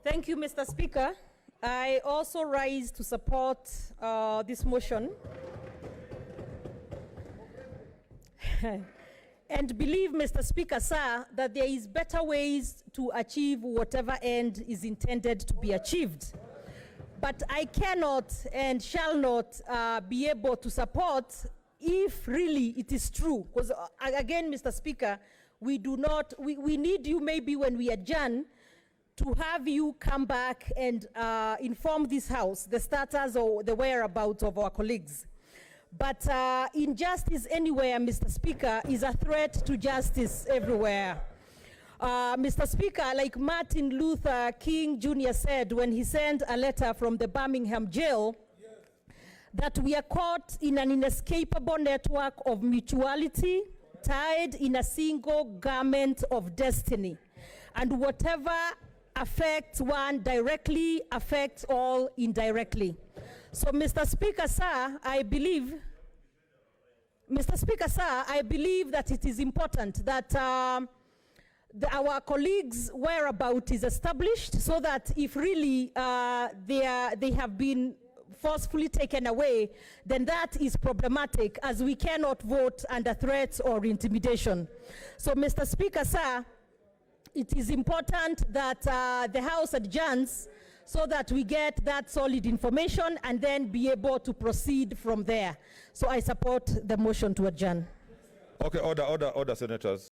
Thank you, Mr. Speaker. I also rise to support this motion and believe, Mr. Speaker, sir, that there is better ways to achieve whatever end is intended to be achieved. But I cannot and shall not be able to support if really it is true. Because again, Mr. Speaker, we need you maybe when we adjourn to have you come back and inform this House the status or the whereabouts of our colleagues. But injustice anywhere, Mr. Speaker, is a threat to justice everywhere. Mr. Speaker, like Martin Luther King Jr. said when he sent a letter from the Birmingham jail, that we are caught in an inescapable network of mutuality, tied in a single garment of destiny. And whatever affects one directly affects all indirectly. So, Mr. Speaker, sir, I believe that it is important that our colleagues' whereabouts is established, so that if really they have been forcefully taken away, then that is problematic, as we cannot vote under threats or intimidation. So, Mr. Speaker, sir, it is important that the House adjourns so that we get that solid information and then be able to proceed from there. So I support the motion to adjourn. Okay, order, senators.